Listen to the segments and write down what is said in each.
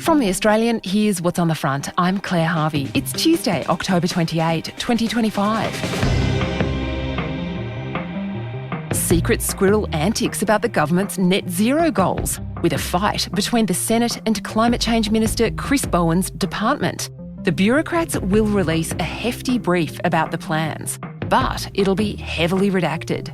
From The Australian, here's what's on the front. I'm Claire Harvey. It's Tuesday, October 28, 2025. Secret squirrel antics about the government's net zero goals, with a fight between the Senate and Climate Change Minister Chris Bowen's department. The bureaucrats will release a hefty brief about the plans, but it'll be heavily redacted.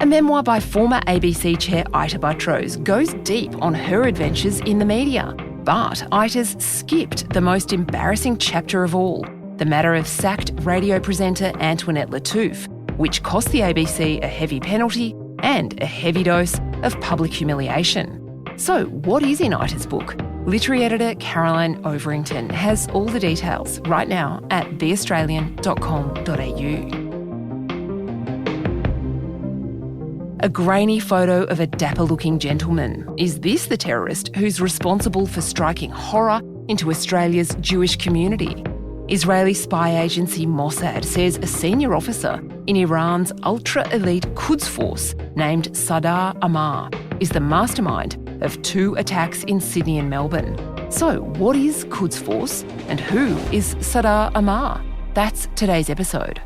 A memoir by former ABC chair Ita Buttrose goes deep on her adventures in the media. But Ita's skipped the most embarrassing chapter of all, the matter of sacked radio presenter Antoinette Lattouf, which cost the ABC a heavy penalty and a heavy dose of public humiliation. So what is in Ita's book? Literary editor Caroline Overington has all the details right now at theaustralian.com.au. A grainy photo of a dapper-looking gentleman. Is this the terrorist who's responsible for striking horror into Australia's Jewish community? Israeli spy agency Mossad says a senior officer in Iran's ultra-elite Quds Force, named Sardar Ammar, is the mastermind of 2 attacks in Sydney and Melbourne. So what is Quds Force and who is Sardar Ammar? That's today's episode.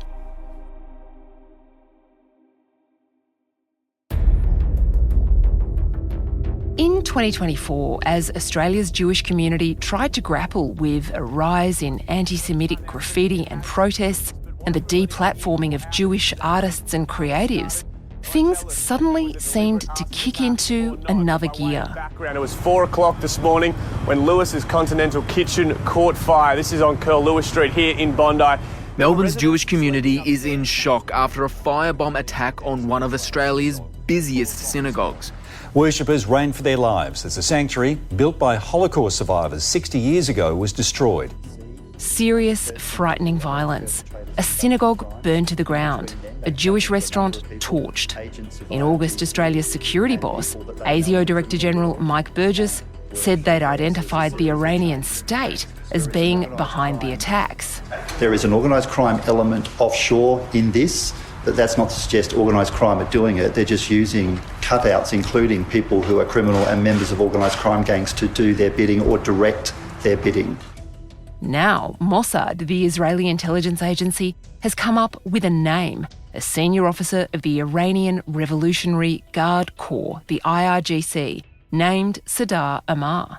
In 2024, as Australia's Jewish community tried to grapple with a rise in antisemitic graffiti and protests and the deplatforming of Jewish artists and creatives, things suddenly seemed to kick into another gear. It was 4 o'clock this morning when Lewis's Continental Kitchen caught fire. This is on Curl Lewis Street here in Bondi. Melbourne's Jewish community is in shock after a firebomb attack on one of Australia's busiest synagogues. Worshippers ran for their lives as the sanctuary, built by Holocaust survivors 60 years ago, was destroyed. Serious, frightening violence. A synagogue burned to the ground. A Jewish restaurant torched. In August, Australia's security boss, ASIO Director General Mike Burgess, said they'd identified the Iranian state as being behind the attacks. There is an organised crime element offshore in this. That's not to suggest organised crime are doing it. They're just using cutouts, including people who are criminal and members of organised crime gangs, to do their bidding or direct their bidding. Now, Mossad, the Israeli intelligence agency, has come up with a name, a senior officer of the Iranian Revolutionary Guard Corps, the IRGC, named Sardar Ammar.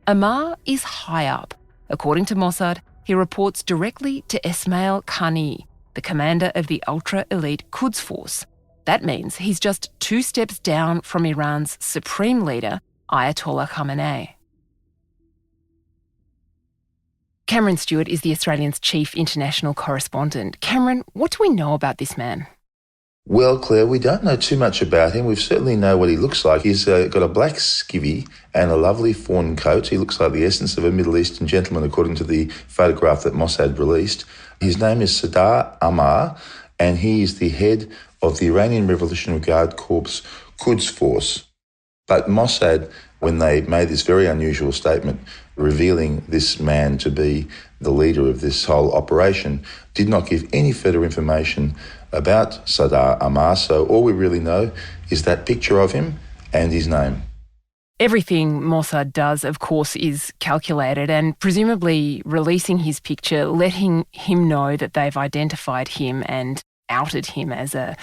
Ammar is high up. According to Mossad, he reports directly to Esmail Qani, the commander of the ultra-elite Quds Force. That means he's just 2 steps down from Iran's supreme leader, Ayatollah Khamenei. Cameron Stewart is the Australian's chief international correspondent. Cameron, what do we know about this man? Well, Claire, we don't know too much about him. We certainly know what he looks like. He's got a black skivvy and a lovely fawn coat. He looks like the essence of a Middle Eastern gentleman, according to the photograph that Mossad released. His name is Sardar Ammar, and he is the head of the Iranian Revolutionary Guard Corps' Quds Force. But Mossad, when they made this very unusual statement revealing this man to be the leader of this whole operation, did not give any further information about Sardar Ammar. So all we really know is that picture of him and his name. Everything Mossad does, of course, is calculated, and presumably releasing his picture, letting him know that they've identified him and outed him as a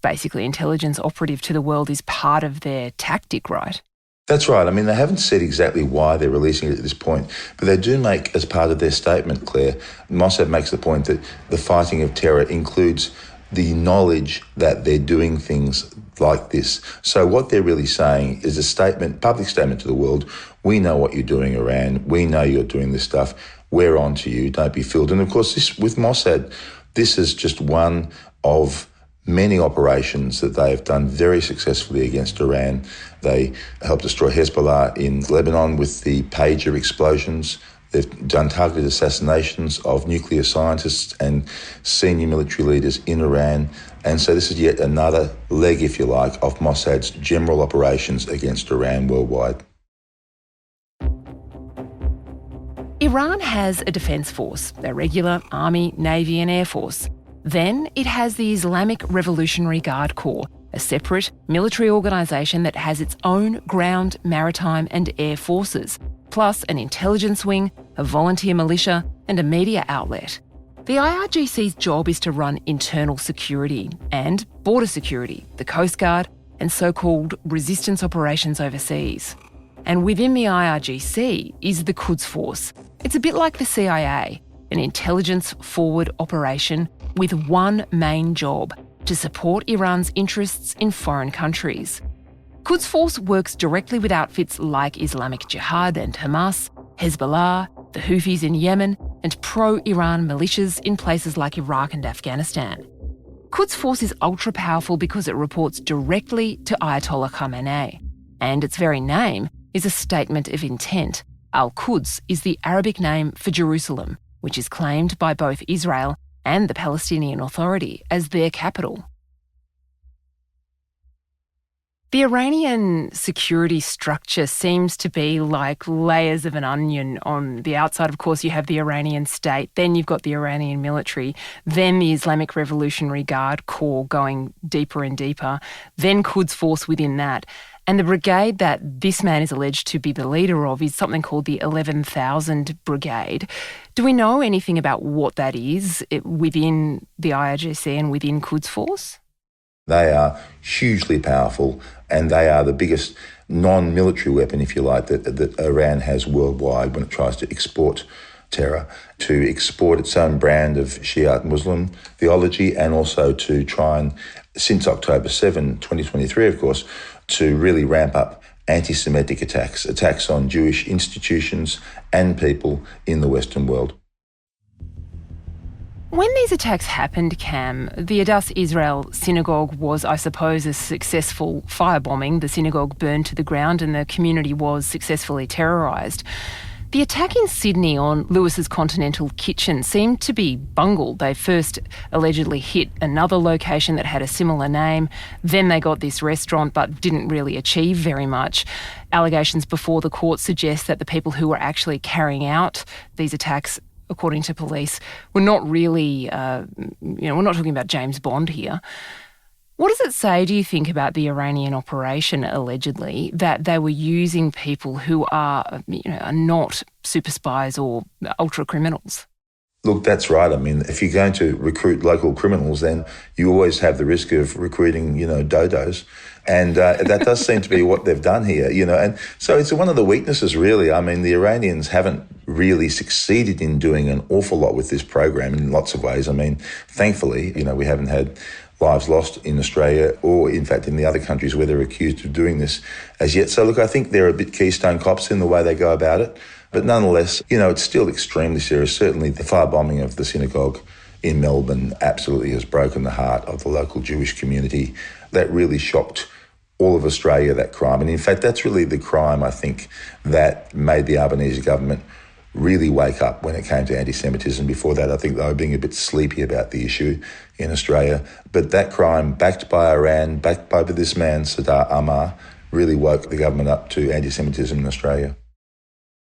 basically intelligence operative to the world is part of their tactic, right? That's right. I mean, they haven't said exactly why they're releasing it at this point, but they do make, as part of their statement, Claire, Mossad makes the point that the fighting of terror includes the knowledge that they're doing things like this. So what they're really saying is a statement, public statement to the world: we know what you're doing, Iran. We know you're doing this stuff. We're on to you. Don't be fooled. And of course, this with Mossad, this is just one of many operations that they have done very successfully against Iran. They helped destroy Hezbollah in Lebanon with the pager explosions. They've done targeted assassinations of nuclear scientists and senior military leaders in Iran. And so this is yet another leg, if you like, of Mossad's general operations against Iran worldwide. Iran has a defence force, a regular army, navy and air force. Then it has the Islamic Revolutionary Guard Corps, a separate military organisation that has its own ground, maritime and air forces, plus an intelligence wing, a volunteer militia and a media outlet. The IRGC's job is to run internal security and border security, the Coast Guard and so-called resistance operations overseas. And within the IRGC is the Quds Force. It's a bit like the CIA, an intelligence-forward operation with one main job: to support Iran's interests in foreign countries. Quds Force works directly with outfits like Islamic Jihad and Hamas, Hezbollah, the Houthis in Yemen, and pro-Iran militias in places like Iraq and Afghanistan. Quds Force is ultra-powerful because it reports directly to Ayatollah Khamenei, and its very name is a statement of intent. Al-Quds is the Arabic name for Jerusalem, which is claimed by both Israel and the Palestinian Authority as their capital. The Iranian security structure seems to be like layers of an onion. On the outside, of course, you have the Iranian state, then you've got the Iranian military, then the Islamic Revolutionary Guard Corps going deeper and deeper, then Quds Force within that. And the brigade that this man is alleged to be the leader of is something called the 11,000 Brigade. Do we know anything about what that is within the IRGC and within Quds Force? They are hugely powerful, and they are the biggest non-military weapon, if you like, that Iran has worldwide when it tries to export terror, to export its own brand of Shiite Muslim theology, and also to try and, since October 7, 2023, of course, to really ramp up antisemitic attacks on Jewish institutions and people in the Western world. When these attacks happened, Cam, the Adass Israel synagogue was, I suppose, a successful firebombing. The synagogue burned to the ground and the community was successfully terrorised. The attack in Sydney on Lewis's Continental Kitchen seemed to be bungled. They first allegedly hit another location that had a similar name. Then they got this restaurant but didn't really achieve very much. Allegations before the court suggest that the people who were actually carrying out these attacks, according to police, were not really, we're not talking about James Bond here. What does it say, do you think, about the Iranian operation, allegedly, that they were using people who are not super spies or ultra criminals? Look, that's right. I mean, if you're going to recruit local criminals, then you always have the risk of recruiting, dodos. And that does seem to be what they've done here, And so it's one of the weaknesses, really. I mean, the Iranians haven't really succeeded in doing an awful lot with this program in lots of ways. I mean, thankfully, we haven't had lives lost in Australia or, in fact, in the other countries where they're accused of doing this as yet. So, look, I think they're a bit Keystone Cops in the way they go about it. But nonetheless, it's still extremely serious. Certainly the firebombing of the synagogue in Melbourne absolutely has broken the heart of the local Jewish community. That really shocked all of Australia, that crime. And in fact, that's really the crime, I think, that made the Albanese government really wake up when it came to anti-Semitism. Before that, I think they were being a bit sleepy about the issue in Australia. But that crime, backed by Iran, backed by this man, Sardar Ammar, really woke the government up to anti-Semitism in Australia.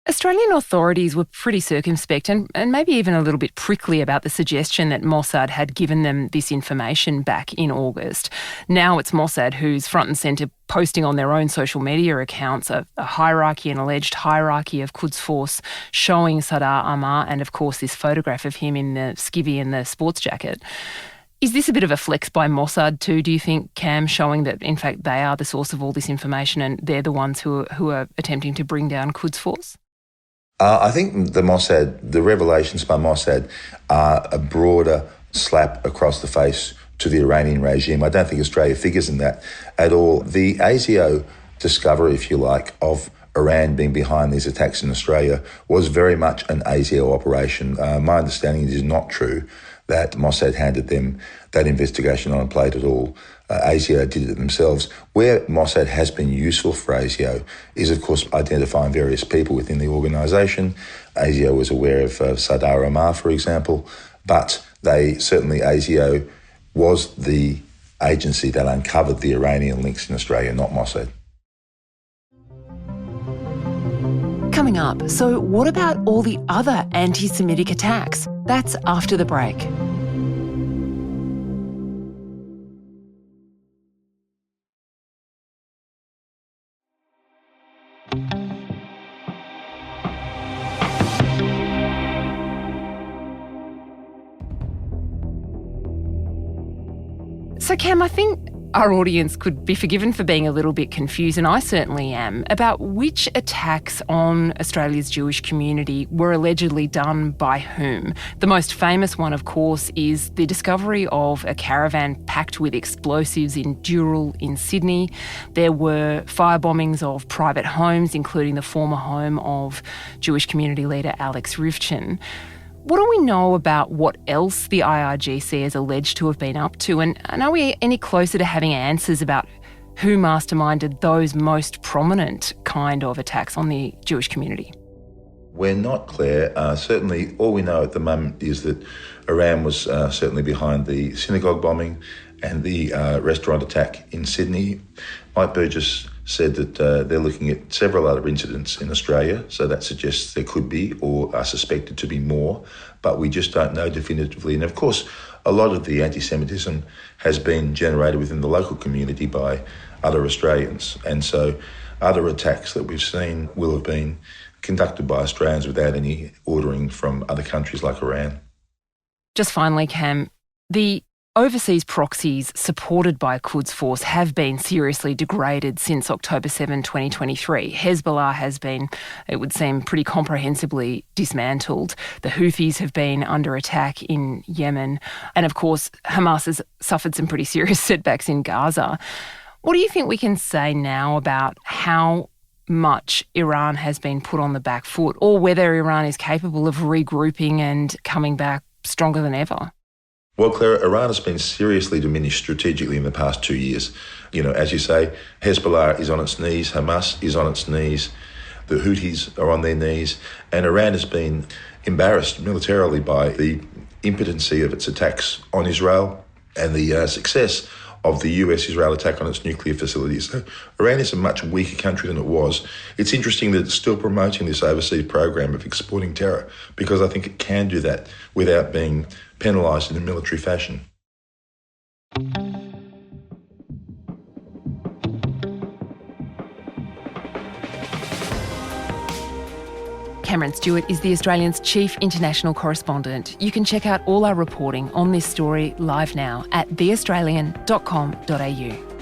Australian authorities were pretty circumspect and maybe even a little bit prickly about the suggestion that Mossad had given them this information back in August. Now it's Mossad who's front and centre posting on their own social media accounts a hierarchy, an alleged hierarchy of Quds Force showing Sardar Ammar and, of course, this photograph of him in the skivvy and the sports jacket. Is this a bit of a flex by Mossad too, do you think, Cam, showing that, in fact, they are the source of all this information and they're the ones who are attempting to bring down Quds Force? I think the revelations by Mossad are a broader slap across the face to the Iranian regime. I don't think Australia figures in that at all. The ASIO discovery, if you like, of Iran being behind these attacks in Australia was very much an ASIO operation. My understanding is not true that Mossad handed them that investigation on a plate at all. ASIO did it themselves. Where Mossad has been useful for ASIO is, of course, identifying various people within the organisation. ASIO was aware of Sardar Ammar, for example, but ASIO was the agency that uncovered the Iranian links in Australia, not Mossad. Coming up, so what about all the other anti-Semitic attacks? That's after the break. So Cam, I think our audience could be forgiven for being a little bit confused, and I certainly am, about which attacks on Australia's Jewish community were allegedly done by whom. The most famous one, of course, is the discovery of a caravan packed with explosives in Dural in Sydney. There were firebombings of private homes, including the former home of Jewish community leader Alex Rivchin. What do we know about what else the IRGC is alleged to have been up to? And are we any closer to having answers about who masterminded those most prominent kind of attacks on the Jewish community? We're not, Claire. Certainly all we know at the moment is that Iran was certainly behind the synagogue bombing and the restaurant attack in Sydney. Mike Burgess said that they're looking at several other incidents in Australia, so that suggests there could be or are suspected to be more, but we just don't know definitively. And of course, a lot of the anti-Semitism has been generated within the local community by other Australians, and so other attacks that we've seen will have been conducted by Australians without any ordering from other countries like Iran. Just finally, Cam, the overseas proxies supported by Quds Force have been seriously degraded since October 7, 2023. Hezbollah has been, it would seem, pretty comprehensively dismantled. The Houthis have been under attack in Yemen. And of course, Hamas has suffered some pretty serious setbacks in Gaza. What do you think we can say now about how much Iran has been put on the back foot, or whether Iran is capable of regrouping and coming back stronger than ever? Well, Claire, Iran has been seriously diminished strategically in the past 2 years. You know, as you say, Hezbollah is on its knees, Hamas is on its knees, the Houthis are on their knees, and Iran has been embarrassed militarily by the impotency of its attacks on Israel and the success of the US-Israel attack on its nuclear facilities. So Iran is a much weaker country than it was. It's interesting that it's still promoting this overseas program of exporting terror, because I think it can do that without being penalised in a military fashion. Cameron Stewart is the Australian's chief international correspondent. You can check out all our reporting on this story live now at theaustralian.com.au.